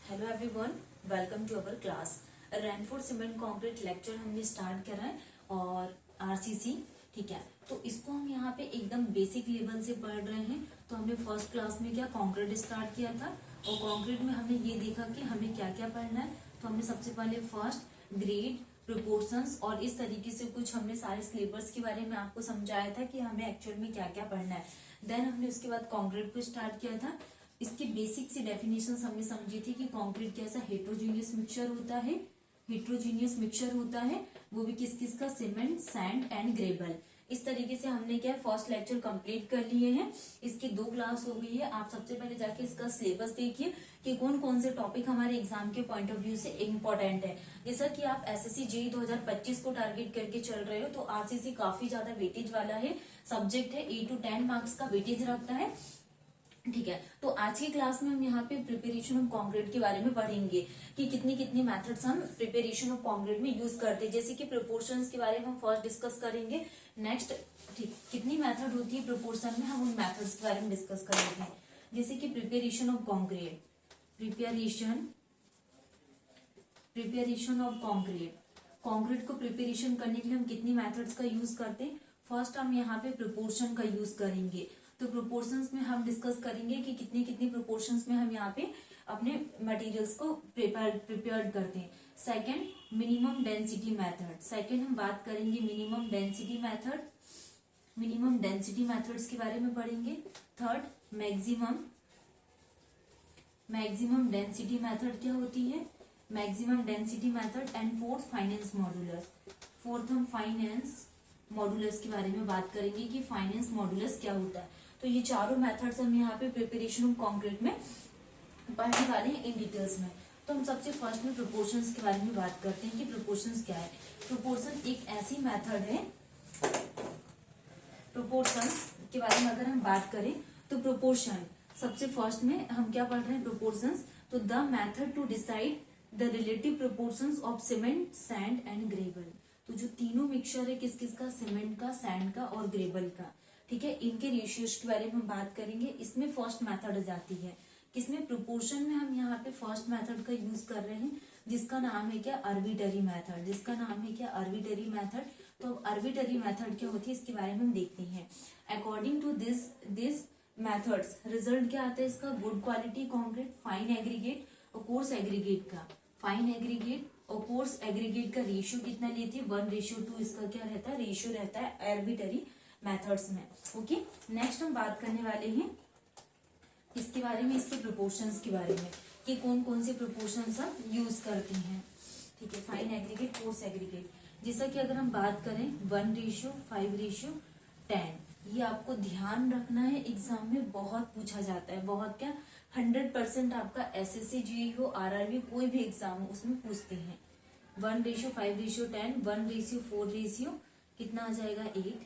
Hello everyone, welcome to our class. Reinforced cement concrete lecture हमने start करा है और आरसीसी, ठीक है। तो इसको हम यहाँ पे एकदम बेसिक लेवल से पढ़ रहे हैं। तो हमने फर्स्ट क्लास में क्या कंक्रीट स्टार्ट किया था और कंक्रीट में हमने ये देखा कि हमें क्या क्या पढ़ना है। तो हमने सबसे पहले फर्स्ट ग्रेड, प्रोपोर्शंस और इस तरीके से कुछ हमने सारे सिलेबस के बारे में आपको समझाया था कि हमें एक्चुअल में क्या क्या पढ़ना है। देन हमने उसके बाद कंक्रीट को स्टार्ट किया था। इसकी बेसिक सी डेफिनेशन हमने समझी थी कि कंक्रीट कैसा हेट्रोजीनियस मिक्सचर होता है। हेट्रोजीनियस मिक्सचर होता है वो भी किस किस का, सीमेंट, सैंड एंड ग्रेवल। इस तरीके से हमने क्या फर्स्ट लेक्चर कंप्लीट कर लिए हैं। इसकी 2 क्लास हो गई है। आप सबसे पहले जाके इसका सिलेबस देखिए कि कौन कौन से टॉपिक हमारे एग्जाम के पॉइंट ऑफ व्यू से इम्पोर्टेंट है। जैसा कि आप एसएससी जेईई 2025 को टारगेट करके चल रहे हो तो आरसीसी काफी ज्यादा वेटेज वाला है सब्जेक्ट है। 8 to 10 मार्क्स का वेटेज रखता है, ठीक है। तो आज की क्लास में हम यहाँ पे प्रिपरेशन ऑफ कंक्रीट के बारे में पढ़ेंगे कि कितनी कितनी मेथड्स हम प्रिपरेशन ऑफ कंक्रीट में यूज करते हैं। जैसे कि प्रोपोर्शंस के बारे में हम फर्स्ट डिस्कस करेंगे। नेक्स्ट, ठीक, कितनी मेथड होती है प्रोपोर्शन में, हम उन मेथड्स के बारे में डिस्कस करेंगे। जैसे कि preparation of concrete, preparation of concrete को प्रिपरेशन करने के लिए हम कितनी मेथड्स का यूज करते हैं। फर्स्ट हम यहाँ पे प्रोपोर्शन का यूज करेंगे। तो प्रोपोर्शंस में हम डिस्कस करेंगे कि कितनी कितनी प्रोपोर्शंस में हम यहाँ पे अपने मटेरियल्स को प्रिपेयर करते हैं। Second, minimum density method. Second हम बात करेंगे minimum density method, minimum density methods के बारे में पढ़ेंगे। थर्ड, मैक्सिमम डेंसिटी मेथड क्या होती है, maximum density method. And fourth, finance modulus. Fourth हम फाइनेंस मॉडुलस के बारे में बात करेंगे कि फाइनेंस मॉडुलस क्या होता है। तो ये चारों मेथड्स हम यहाँ पे प्रिपरेशन ऑफ कंक्रीट में पढ़ने वाले हैं इन डिटेल्स में। तो हम सबसे फर्स्ट में प्रोपोर्शंस के बारे में बात करते हैं कि प्रोपोर्शंस क्या है। प्रोपोर्शन एक ऐसी मेथड है, प्रोपोर्शंस के बारे में अगर हम बात करें तो प्रोपोर्शन सबसे फर्स्ट में हम क्या पढ़ रहे हैं, प्रोपोर्शंस। तो the method to decide the relative proportions of cement, sand and gravel. तो जो तीनों मिक्सचर है किस किस का, सीमेंट का, सैंड का और ग्रेवल का, ठीक है, इनके रेशियोज के बारे में हम बात करेंगे। इसमें फर्स्ट मेथड जाती है किसमें, प्रोपोर्शन में हम यहाँ पे फर्स्ट मेथड का यूज कर रहे हैं जिसका नाम है क्या, आर्बिट्ररी मेथड। जिसका नाम है क्या, आर्बिट्ररी मेथड। तो आर्बिट्ररी मेथड क्या होती है इसके बारे में हम देखते हैं। According to this method's result क्या आता है इसका, good quality concrete, fine aggregate और कोर्स एग्रीगेट का। फाइन एग्रीगेट और कोर्स एग्रीगेट का रेशियो कितना लेती है, 1:2 इसका क्या रहता है, रेशियो रहता है आर्बिट्ररी मेथड्स में। ओके, नेक्स्ट हम बात करने वाले हैं इसके बारे में, इसके प्रोपोर्शंस के बारे में कि कौन कौन से प्रोपोर्शंस हम यूज करते हैं, ठीक है। फाइन एग्रीगेट, कोर्स एग्रीगेट, जैसा कि अगर हम बात करें 1:5:10, ये आपको ध्यान रखना है, एग्जाम में बहुत पूछा जाता है, बहुत क्या 100% आपका एसएससी जेईई हो, आरआरबी कोई भी एग्जाम हो उसमें पूछते हैं। 1:5:10, 1:4 कितना आ जाएगा 8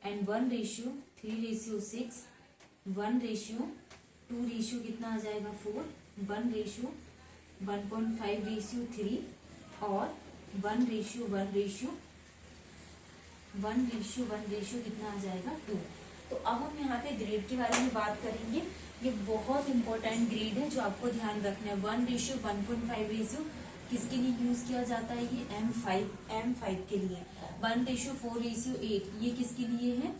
एंड 1:3:6, 1:2 कितना आ जाएगा 4, 1:1.5:3 और 1:1 कितना आ जाएगा 2। तो अब हम यहाँ पे ग्रेड के बारे में बात करेंगे। ये बहुत इंपॉर्टेंट ग्रेड है जो आपको ध्यान रखना है। 1:1.5 किसके लिए यूज किया जाता है, ये M5 के लिए। 1:4:8 ये किसके लिए है,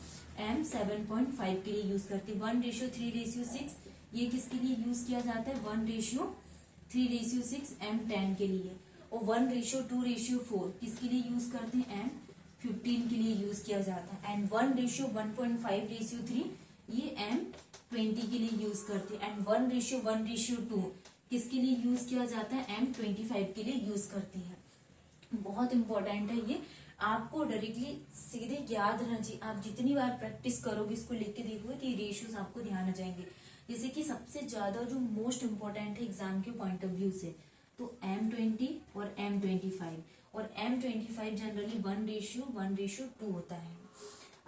M7.5 के लिए यूज करते हैं। 1:3:6 ये किसके लिए यूज किया जाता है, 1:3:6 M10 के लिए। और 1:2:4 किसके लिए यूज करते हैं, M15 के लिए यूज किया जाता है। एंड 1:1.5:3 ये M20 के लिए यूज करते हैं। एंड 1:1:2 किसके लिए यूज किया जाता है, M25 के लिए यूज करती है। बहुत इंपॉर्टेंट है ये, आपको डायरेक्टली सीधे याद रहना चाहिए। आप जितनी बार प्रैक्टिस करोगे, इसको लिख के देखोगे तो ये रेशियोज आपको ध्यान आ जाएंगे। जैसे कि सबसे ज्यादा जो मोस्ट इंपॉर्टेंट है एग्जाम के पॉइंट ऑफ व्यू से, तो M20 और M25, और M25 जनरली 1:1:2 होता है।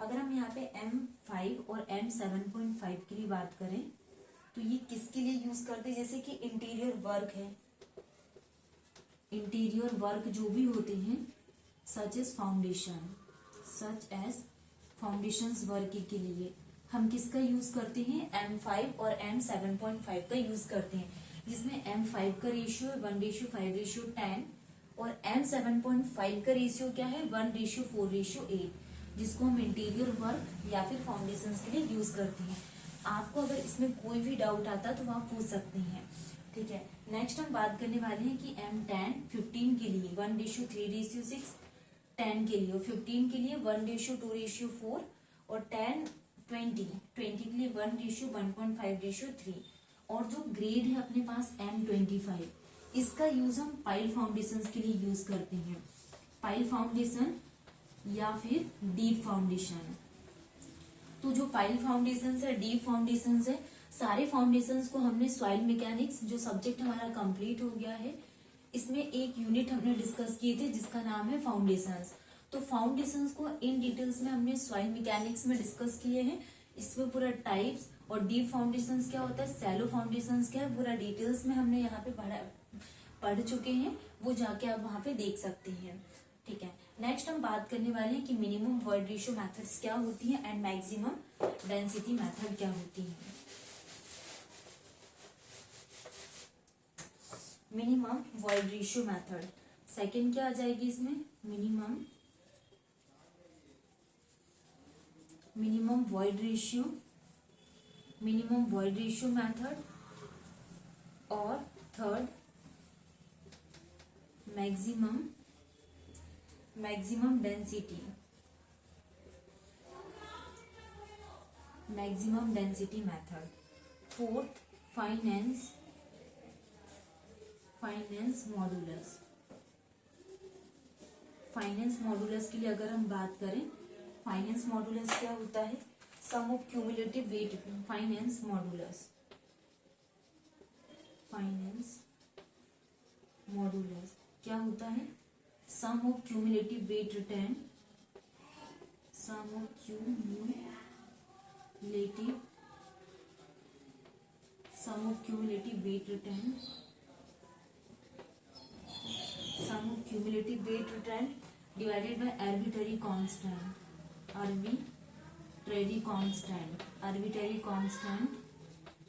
अगर हम यहाँ पे M5 और M7.5 की भी बात करें तो ये किसके लिए यूज करते हैं, जैसे कि इंटीरियर वर्क है, इंटीरियर वर्क जो भी होते हैं सच एज फाउंडेशंस वर्क के लिए हम किसका यूज करते हैं, M5 और M7.5 का यूज करते हैं। जिसमें M5 का रेशियो है 1:5:10 और M7.5 का रेशियो क्या है 1:4:8, जिसको हम इंटीरियर वर्क या फिर फाउंडेशन के लिए यूज करते हैं। आपको अगर इसमें कोई भी डाउट आता है तो आप पूछ सकते हैं, ठीक है। नेक्स्ट हम बात करने वाले हैं कि M10 15 के लिए 1:3:6, 10 के लिए और 15 के लिए 1:2:4 और 10 20 के लिए 1:1.5:3। और जो ग्रेड है अपने पास M25, इसका यूज हम पाइल फाउंडेशन के लिए यूज करते हैं, पाइल फाउंडेशन या फिर डीप फाउंडेशन। तो जो पाइल फाउंडेशन है, डीप फाउंडेशन है, सारे फाउंडेशंस को हमने सॉइल मैकेनिक्स जो सब्जेक्ट हमारा कंप्लीट हो गया है, इसमें एक यूनिट हमने डिस्कस किए थे जिसका नाम है फाउंडेशंस। तो फाउंडेशंस को इन डिटेल्स में हमने सॉइल मैकेनिक्स में डिस्कस किए हैं। इसमें पूरा टाइप्स और डीप फाउंडेशंस क्या होता है, सैलो फाउंडेशंस क्या है, पूरा डिटेल्स में हमने यहाँ पे पढ़ चुके हैं, वो जाके आप वहां पे देख सकते हैं, ठीक है। नेक्स्ट हम बात करने वाले हैं कि मिनिमम वॉइड रेशियो मेथड्स क्या होती है एंड मैक्सिमम डेंसिटी मेथड क्या होती है। Minimum void ratio method second क्या आ जाएगी इसमें, मिनिमम वॉइड रेशियो मेथड, और third maximum density method. Fourth finance modulus. Finance modulus के लिए अगर हम बात करें, फाइनेंस मॉडुलस क्या होता है, sum of cumulative weight. Fineness modulus क्या होता है, sum of cumulative weight retained, sum of cumulative weight retained divided by arbitrary constant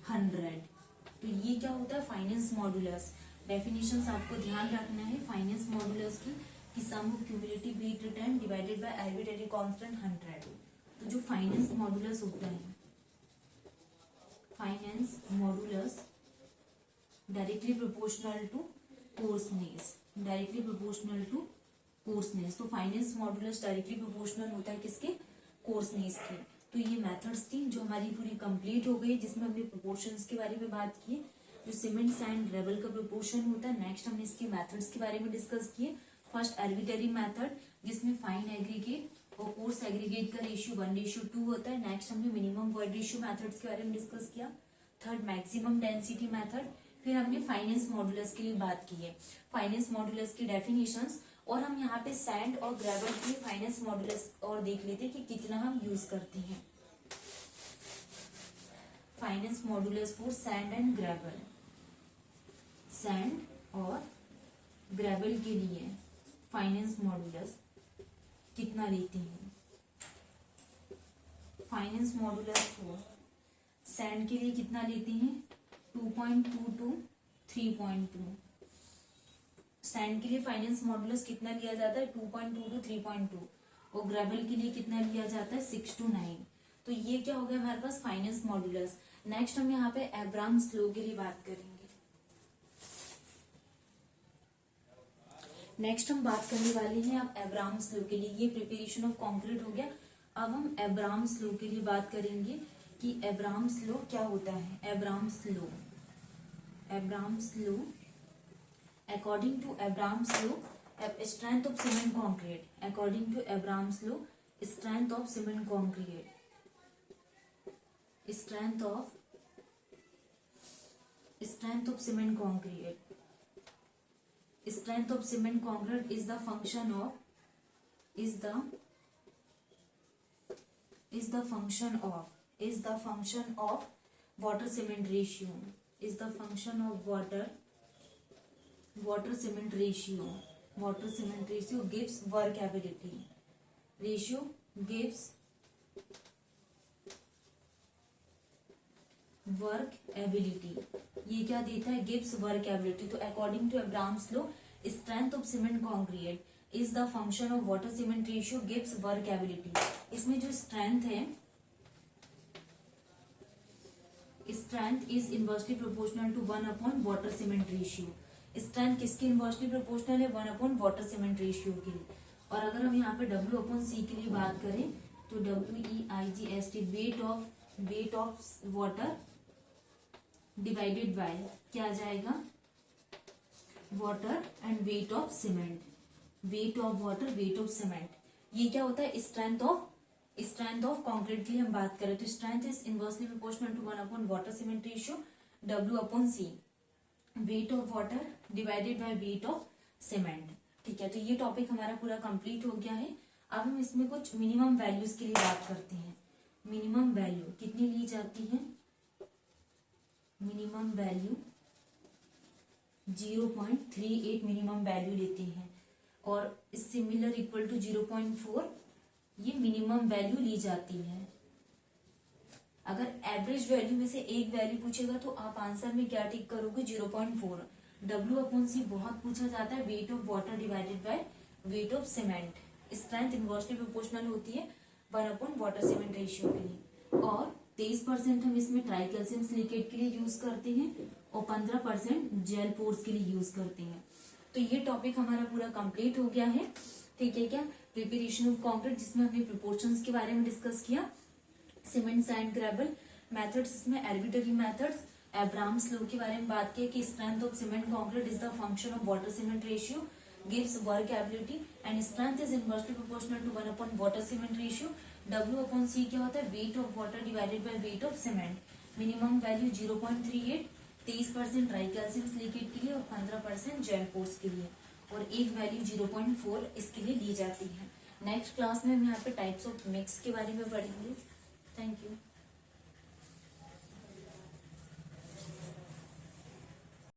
100। तो ये क्या होता है फाइनेंस मॉडुलस। डेफिनेशंस आपको ध्यान रखना है फाइनेंस मॉडुलस की, कि sum of cumulative weight retained divided by arbitrary constant 100। तो जो फाइनेंस मॉडुलस होता है, fineness modulus directly proportional to coarseness. तो फाइनेंस मॉडुलस डायरेक्टली प्रोपोर्शनल होता है किसके, कोर्सनेस के। तो ये मेथड्स थी जो हमारी पूरी कंप्लीट हो गई, जिसमें हमने प्रोपोर्शंस के बारे में बात की, जो सीमेंट सैंड ग्रेवल का प्रोपोर्शन होता है। नेक्स्ट हमने इसके मेथड्स के बारे में डिस्कस किए। फर्स्ट आर्बिट्रेरी मेथड, जिसमें फाइन एग्रीगेट और कोर्स एग्रीगेट का रेशियो 1:2 होता है। नेक्स्ट हमने मिनिमम वॉइड रेशियो मेथड्स के बारे में डिस्कस किया। Third maximum density method. फिर हमने फाइनेंस मॉडुलस के लिए बात की है, फाइनेंस मॉडुलस की डेफिनेशंस। और हम यहाँ पे सैंड और ग्रेवल के लिए फाइनेंस मॉडुलस और देख लेते हैं कि कितना हम यूज करते हैं। Finance modulus for sand and gravel, sand और ग्रेवल के लिए फाइनेंस मॉडुलस कितना लेते हैं। फाइनेंस मॉडुलस फॉर सैंड के लिए कितना लेते हैं, 2.2 to 3.2। सैंड के लिए फाइनेंस मॉडुलस कितना लिया जाता है, 2.2 to 3.2। और ग्रेवल के लिए कितना लिया जाता है, 6 to 9। तो ये क्या हो गया हमारे पास फाइनेंस मॉडुलस। नेक्स्ट हम यहाँ पे एब्राम्स लॉ के लिए बात करेंगे। नेक्स्ट हम बात करने वाले हैं अब एब्राम्स लॉ के लिए। ये प्रिपरेशन ऑफ कंक्रीट हो गया। अब हम एब्राम्स लॉ के लिए बात करेंगे कि एब्राम्स लॉ क्या होता है। Abrams law according to Abraham's law, strength of cement concrete, according to Abraham's law, strength of cement concrete is the function of water cement ratio, water cement ratio gives workability, ये क्या देता है, gives workability. तो according to Abrams' law, strength of cement concrete is the function of water cement ratio gives workability. इसमें जो strength है, strength is inversely proportional to 1 water cement ratio. Strength किसके inversely proportional है, 1 water cement ratio के लिए। और अगर हम यहाँ पे W/C के लिए बात करें तो WEIGST wait of water divided bye क्या आ जाएगा, water and wait of cement, wait of water weight of cement. ये क्या होता है, स्ट्रेंथ ऑफ कंक्रीट के लिए हम बात करें तो strength is inversely proportional to 1 water cement ratio W/C, weight of water divided by weight of cement. ठीक है, तो ये टॉपिक हमारा पूरा कंप्लीट हो गया है। अब हम इसमें कुछ मिनिमम वैल्यूज के लिए बात करते हैं। मिनिमम वैल्यू कितनी ली जाती है, मिनिमम वैल्यू 0.38 मिनिमम वैल्यू लेते हैं और सिमिलर इक्वल टू 0.4 ये मिनिमम वैल्यू ली जाती है। अगर एवरेज वैल्यू में से एक वैल्यू पूछेगा तो आप आंसर में क्या टिक करोगे, 0.4। W/C बहुत पूछा जाता है, weight of water divided by weight of cement. Strength inversely proportional होती है 1 वाटर सीमेंट रेशियो के लिए। और 23% हम इसमें ट्राइकैल्शियम सिलिकेट के लिए यूज करते हैं और 15% जेल पोर्स के लिए यूज करते हैं। तो ये टॉपिक हमारा पूरा कंप्लीट हो गया है। ठीक है क्या, प्रिपरेशन ऑफ कंक्रीट, जिसमें हमने प्रोपोर्शंस के बारे में डिस्कस किया, सीमेंट सैंड ग्रेवल मेथड्स में आर्बिट्ररी मेथड्स, अब्राहम्स लॉ के बारे में बात की कि strength of cement concrete is the function of water cement ratio gives workability and strength is inversely proportional to 1 water cement ratio. W/C क्या होता है, weight of water divided by weight of cement. Minimum value 0.38, 23% tricalcium silicate के लिए और 15% jail pores के लिए, और एक वैल्यू 0.4 इसके लिए ली जाती है। नेक्स्ट क्लास में हम यहाँ पे टाइप्स ऑफ मिक्स के बारे में पढ़ेंगे। Thank you.